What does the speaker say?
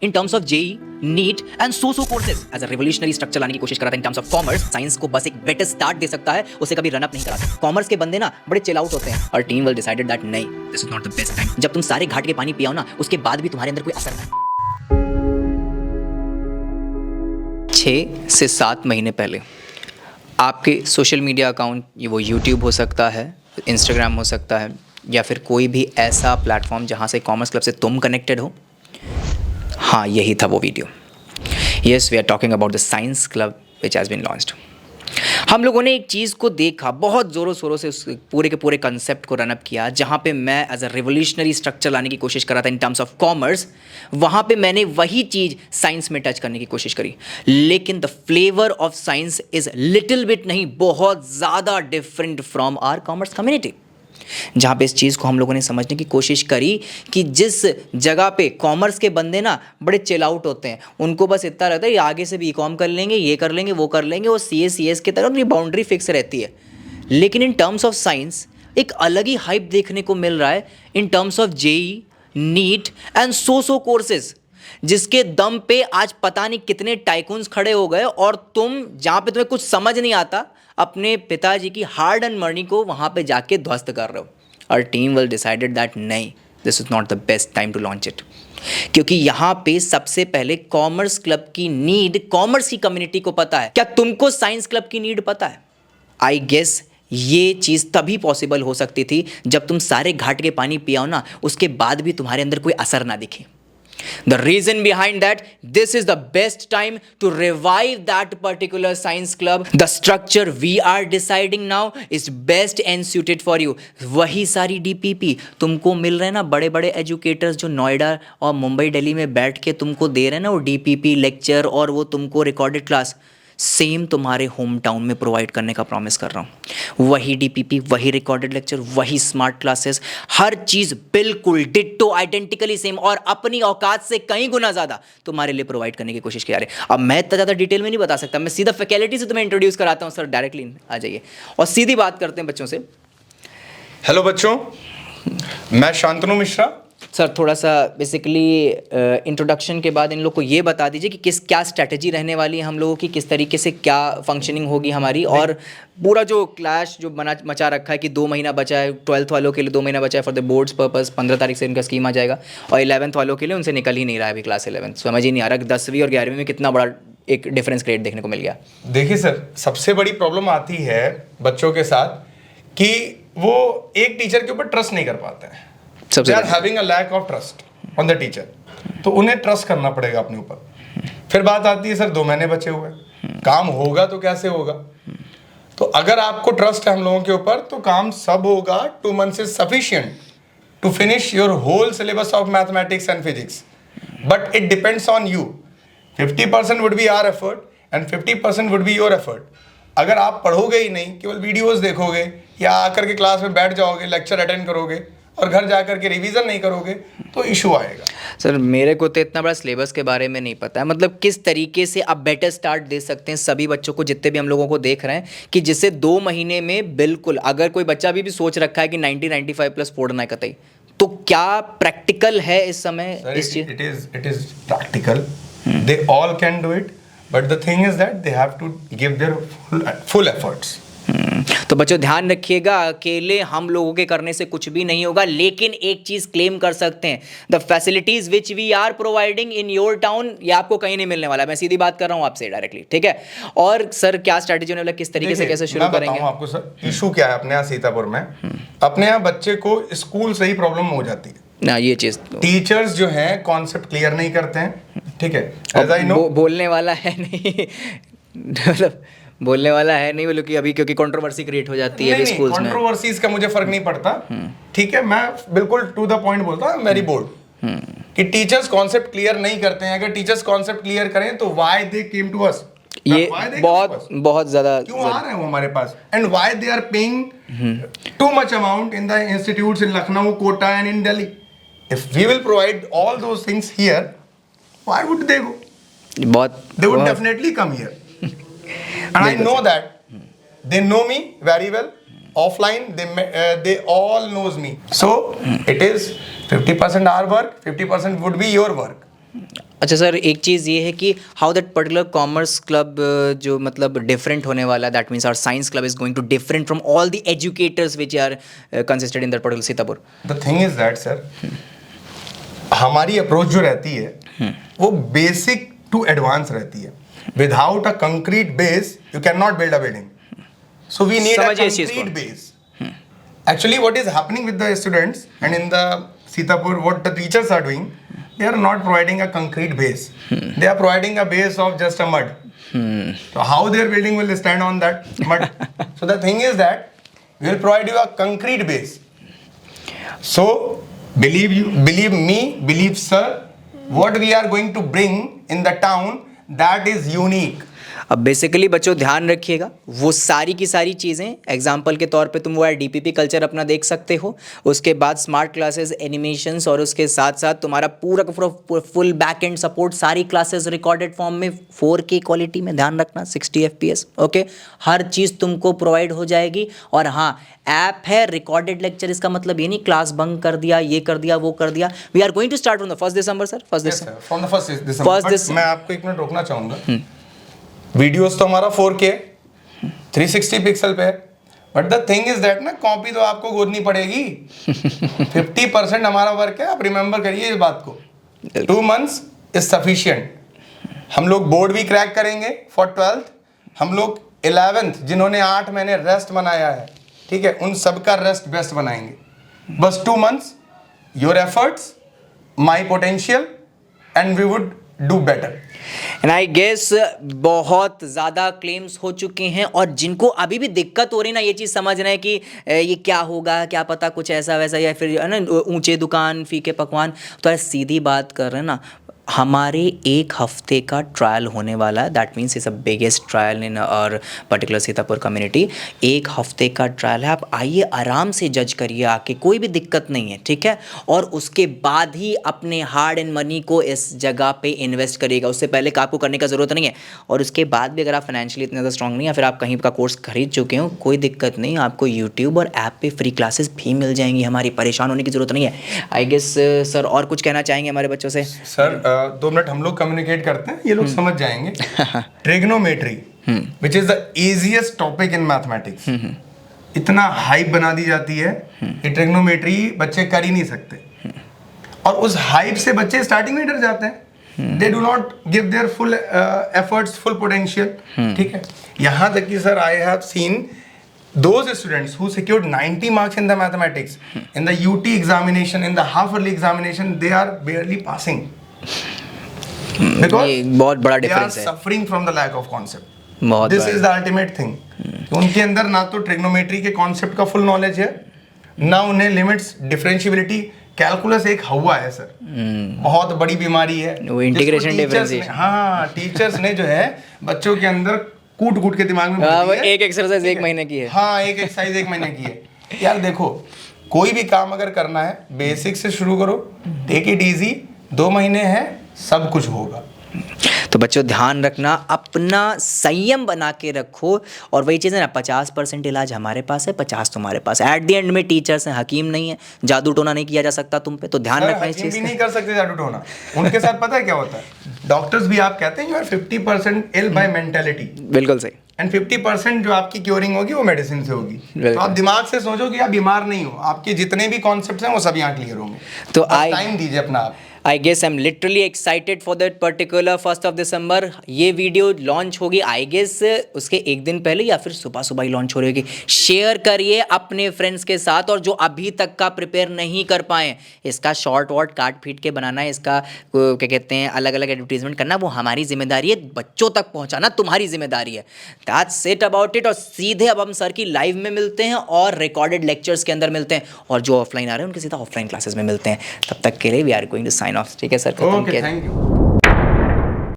In terms of JEE, NEET and so courses as a revolutionary structure लाने की कोशिश करा था। In terms of commerce, science को बस एक बेटर स्टार्ट दे सकता है, उसे कभी रन अप नहीं कराता। कॉमर्स के बंदे ना बड़े चिल आउट होते हैं और टीम विल डिसाइडेड दैट नहीं, this is not the best time. जब तुम सारे घाट के पानी पियाओ ना, उसके बाद भी तुम्हारे अंदर कोई असर नहीं। 6 से 7 महीने पहले आपके सोशल मीडिया अकाउंट, ये वो यूट्यूब हो सकता है, इंस्टाग्राम हो सकता है, या फिर कोई भी ऐसा प्लेटफॉर्म जहाँ से कॉमर्स क्लब से तुम कनेक्टेड हो, हाँ यही था वो video. Yes, we are talking about the science club which has been launched. हम लोगों ने एक चीज़ को देखा, बहुत ज़ोरों शोरों से उस पूरे के पूरे कंसेप्ट को रन अप किया, जहाँ पे मैं एज अ रिवोल्यूशनरी स्ट्रक्चर लाने की कोशिश कर रहा था इन टर्म्स ऑफ कॉमर्स। वहाँ पे मैंने वही चीज़ साइंस में टच करने की कोशिश करी, लेकिन the flavour of science is little bit नहीं, बहुत ज़्यादा different from our commerce community. जहाँ पे इस चीज़ को हम लोगों ने समझने की कोशिश करी कि जिस जगह पे कॉमर्स के बंदे ना बड़े चिल आउट होते हैं, उनको बस इतना रहता है ये आगे से भी ई कॉम कर लेंगे, ये कर लेंगे, वो कर लेंगे, और सी एस की तरह उनकी बाउंड्री फिक्स रहती है। लेकिन इन टर्म्स ऑफ साइंस एक अलग ही हाइप देखने को मिल रहा है in terms of JEE, NEET and so courses, जिसके दम पे आज पता नहीं कितने टाइकून्स खड़े हो गए, और तुम जहाँ पे तुम्हें कुछ समझ नहीं आता, अपने पिताजी की हार्ड एंड मनी को वहाँ पे जाके ध्वस्त कर रहे हो। और टीम विल डिसाइडेड दैट नहीं, this is not the best time to launch it. क्योंकि यहाँ पे सबसे पहले कॉमर्स क्लब की नीड कॉमर्स की कम्युनिटी को पता है। क्या तुमको साइंस क्लब की नीड पता है? आई गेस ये चीज़ तभी पॉसिबल हो सकती थी जब तुम सारे घाट के पानी पियाओ ना, उसके बाद भी तुम्हारे अंदर कोई असर ना दिखे। The reason behind that, this is the best time to revive that particular science club. The structure we are deciding now is best and suited for you. वही सारी DPP तुमको मिल रहे हैं ना, बड़े बड़े एजुकेटर्स जो नोएडा और मुंबई दिल्ली में बैठ के तुमको दे रहे हैं ना वो DPP लेक्चर, और वो तुमको रिकॉर्डेड क्लास, सेम तुम्हारे होम टाउन में प्रोवाइड करने का प्रॉमिस कर रहा हूँ। वही DPP, वही रिकॉर्डेड लेक्चर, वही स्मार्ट क्लासेस, हर चीज़ बिल्कुल डिट्टो आइडेंटिकली सेम, और अपनी औकात से कहीं गुना ज़्यादा तुम्हारे लिए प्रोवाइड करने की कोशिश की जा रही है। अब मैं इतना ज़्यादा डिटेल में नहीं बता सकता, मैं सीधा फैकल्टी से तुम्हें इंट्रोड्यूस कराता हूँ। सर डायरेक्टली आ जाइए और सीधी बात करते हैं बच्चों से। हेलो बच्चों, मैं शांतनु मिश्रा। सर थोड़ा सा बेसिकली इंट्रोडक्शन के बाद इन लोग को ये बता दीजिए कि क्या स्ट्रैटेजी रहने वाली है हम लोगों की, किस तरीके से क्या फंक्शनिंग होगी हमारी, और पूरा जो क्लैश जो मचा रखा है कि 2 महीना बचा है 12th वालों के लिए, 2 महीना बचा है फॉर द बोर्ड्स पर्पस, 15 तारीख से इनका स्कीम आ जाएगा, और 11th वालों के लिए उनसे निकल ही नहीं रहा है अभी क्लास 11, समझ ही नहीं आ रहा 10वीं और 11वीं में कितना बड़ा एक डिफरेंस क्रिएट देखने को मिल गया। देखिए सर, सबसे बड़ी प्रॉब्लम आती है बच्चों के साथ कि वो एक टीचर के ऊपर ट्रस्ट नहीं कर पाते हैं। They are having a lack of trust on the teacher. तो उन्हें ट्रस्ट करना पड़ेगा अपने ऊपर। फिर बात आती है सर 2 महीने बचे हुए, काम होगा तो कैसे होगा? तो अगर आपको ट्रस्ट है हम लोगों के ऊपर तो काम सब होगा। 2 months is sufficient to finish your whole syllabus of mathematics and physics. But it depends on you. 50% would be our effort and 50% would be your effort. अगर आप पढ़ोगे ही नहीं, केवल वीडियोस देखोगे या आकर के क्लास में बैठ जाओगे, लेक्चर अटेंड करोगे और घर जाकर के रिवीजन नहीं करोगे तो इशू आएगा। सर मेरे को तो इतना बड़ा सिलेबस के बारे में नहीं पता है, मतलब किस तरीके से आप बेटर स्टार्ट दे सकते हैं सभी बच्चों को, जितने भी हम लोगों को देख रहे हैं, कि जिससे 2 महीने में बिल्कुल, अगर कोई बच्चा अभी भी सोच रखा है कि 90-95 प्लस फोड़ना है कतई, तो क्या प्रैक्टिकल है इस समय? इस चीज it is practical, they all can do it, but the thing is that they have to give their full efforts. तो बच्चों ध्यान रखिएगा, अकेले हम लोगों के करने से कुछ भी नहीं होगा, लेकिन एक चीज क्लेम कर सकते हैं, the facilities which we are providing in your town, ये आपको कहीं नहीं मिलने वाला। मैं सीधी बात कर रहा हूँ आपसे डायरेक्टली, ठीक है? और सर क्या स्ट्रैटेजी होने वाला, किस तरीके से कैसे शुरू करेंगे? मैं आपको सर इशू क्या है अपने यहाँ सीतापुर में, अपने यहाँ बच्चे को स्कूल से ही प्रॉब्लम हो जाती है ना, ये चीज टीचर्स जो हैं कॉन्सेप्ट क्लियर नहीं करते हैं, ठीक है? एज आई नो बोलने वाला है नहीं मतलब बोलने वाला है नहीं, बोलो कि अभी क्योंकि कंट्रोवर्सी क्रिएट हो जाती है स्कूल्स में। कंट्रोवर्सीज का मुझे फर्क नहीं पड़ता, ठीक है? मैं बिल्कुल टू द पॉइंट बोलता हूँ, वेरी बोल्ड, कि टीचर्स कॉन्सेप्ट क्लियर नहीं करते हैं। अगर टीचर्स कॉन्सेप्ट क्लियर करें तो why they came to us, ये बहुत ज्यादा क्यों आ रहे हैं वो हमारे पास, and why they are paying too much amount in the institutes in Lucknow, Kota and in Delhi. If we will provide all those things here, why would they go? They would definitely come here. And I know that they know me very well. Offline, they all knows me. So it is 50% our work, 50% would be your work. अच्छा sir, एक चीज़ ये है कि how that particular commerce club जो मतलब different होने वाला, that means our science club is going to different from all the educators which are consisted in that particular Sitapur. The thing is that sir, हमारी अप्रोच जो रहती है वो basic to advance रहती है। Without a concrete base you can not build a building, so we need a concrete base. Actually, what is happening with the students and in the Sitapur, what the teachers are doing, they are not providing a concrete base. They are providing a base of just a mud. So how their building will stand on that mud? So the thing is that we will provide you a concrete base. So believe me, believe sir, what we are going to bring in the town, that is unique. अब basically बच्चों ध्यान रखिएगा, वो सारी की सारी चीज़ें example के तौर पे तुम वो डीपीपी कल्चर अपना देख सकते हो, उसके बाद स्मार्ट क्लासेस, एनिमेशंस, और उसके साथ साथ तुम्हारा पूरा का पूरा फुल बैक एंड सपोर्ट, सारी क्लासेस रिकॉर्डेड फॉर्म में 4K क्वालिटी में, ध्यान रखना 60 FPS, ओके। हर चीज़ तुमको प्रोवाइड हो जाएगी। और हाँ, ऐप है रिकॉर्डेड लेक्चर, इसका मतलब ये नहीं क्लास बंक कर दिया, ये कर दिया, वो कर दिया। We are going to start from the 1 December sir, 1 December, from the 1 December. मैं आपको एक मिनट रोकना चाहूँगा, वीडियोस तो हमारा 4K 360 पिक्सल पे है, but the thing is that ना, कॉपी तो आपको गोदनी पड़ेगी। 50% हमारा वर्क है, आप रिमेंबर करिए इस बात को। 2 months इज सफिशियंट। हम लोग बोर्ड भी क्रैक करेंगे फॉर 12th, हम लोग 11th जिन्होंने 8 महीने रेस्ट बनाया है, ठीक है, उन सबका रेस्ट बेस्ट बनाएंगे। बस 2 months, your efforts, my potential, and we would do better. And I guess बहुत ज़्यादा क्लेम्स हो चुके हैं, और जिनको अभी भी दिक्कत हो रही ना ये चीज़ समझ रहे हैं कि ये क्या होगा, क्या पता कुछ ऐसा वैसा, या फिर है ना ऊंचे दुकान फीके पकवान, तो सीधी बात कर रहे हैं ना, हमारे 1 हफ्ते का ट्रायल होने वाला है। That means it's a biggest trial in और पर्टिकुलर सीतापुर कम्युनिटी। 1 हफ्ते का ट्रायल है, आप आइए आराम से जज करिए आके, कोई भी दिक्कत नहीं है, ठीक है। और उसके बाद ही अपने हार्ड एंड मनी को इस जगह पे इन्वेस्ट करिएगा, उससे पहले आपको करने का ज़रूरत नहीं है। और उसके बाद भी अगर आप फाइनेंशियली इतने ज़्यादा स्ट्रॉन्ग नहीं, या फिर आप कहीं का कोर्स खरीद चुके हो, कोई दिक्कत नहीं, आपको यूट्यूब और ऐप पे फ्री क्लासेस भी मिल जाएंगी, हमारी परेशान होने की ज़रूरत नहीं है। आई गेस सर और कुछ कहना चाहेंगे हमारे बच्चों से? सर 2 मिनट हम लोग कम्युनिकेट करते हैं, ये लोग समझ जाएंगे। Trigonometry which is the easiest topic in mathematics, इतना हाइप बना दी जाती है कि ट्रिग्नोमेट्री बच्चे कर ही नहीं सकते, और उस हाइप से बच्चे स्टार्टिंग में डर जाते हैं। They do not give their full efforts, full potential, ठीक है। यहाँ तक कि sir I have seen those students who secured 90 marks in the mathematics in the UT examination, in the half yearly examination, they are barely passing because बहुत बड़ा difference है, suffering from the lack of concept. This is the ultimate thing. उनके अंदर ना तो trigonometry के concept का full knowledge है, ना उन्हें लिमिट्स, डिफरेंशिबिलिटी, कैलकुलस एक हवा है सर, बहुत बड़ी बीमारी है वो इंटीग्रेशन डिफरेंशिएशन। हाँ, टीचर्स ने जो है बच्चों के अंदर कूट के दिमाग में वो एक एक्सरसाइज 1 महीने की है। हाँ, एक एक्सरसाइज 1 महीने की है। यार देखो, कोई भी काम अगर करना है बेसिक से शुरू करो, टेक इट इजी, 2 महीने हैं, सब कुछ होगा। तो बच्चों ध्यान रखना, अपना संयम बना के रखो, और वही चीज़ है ना, 50% इलाज हमारे पास है, 50 तुम्हारे पास है। एट द एंड में टीचर्स हैं, हकीम नहीं है, जादू टोना नहीं किया जा सकता तुम पे, तो ध्यान रखना इस चीज़ भी नहीं कर सकते जादू टोना। उनके साथ पता है क्या होता है, डॉक्टर्स भी आप कहते हैं you are 50% ill by mentality, बिल्कुल सही, एंड 50% जो आपकी क्योरिंग होगी वो मेडिसिन से होगी। तो आप दिमाग से सोचो कि आप बीमार नहीं हो, आपके जितने भी कॉन्सेप्ट्स हैं वो सब यहाँ क्लियर होंगे। तो टाइम दीजिए अपना आप। I guess I am literally excited for that particular 1 December. ये वीडियो लॉन्च होगी आई गेस उसके 1 दिन पहले, या फिर सुबह सुबह ही लॉन्च हो रही होगी। शेयर करिए अपने फ्रेंड्स के साथ, और जो अभी तक का प्रिपेयर नहीं कर पाए, इसका शॉर्ट वॉर्ट काट फीट के बनाना, इसका क्या कहते हैं अलग अलग एडवर्टीजमेंट करना, वो हमारी जिम्मेदारी है, बच्चों तक पहुँचाना तुम्हारी जिम्मेदारी है। That's it about it. और सीधे अब हम सर की लाइव में मिलते हैं, और रिकॉर्डेड लेक्चर्स के अंदर मिलते हैं, और जो ऑफलाइन आ रहे हैं उनके सीधा ऑफलाइन क्लासेस में मिलते हैं। तब तक के लिए we are going to sign off, ठीक है सर? Okay, thank you.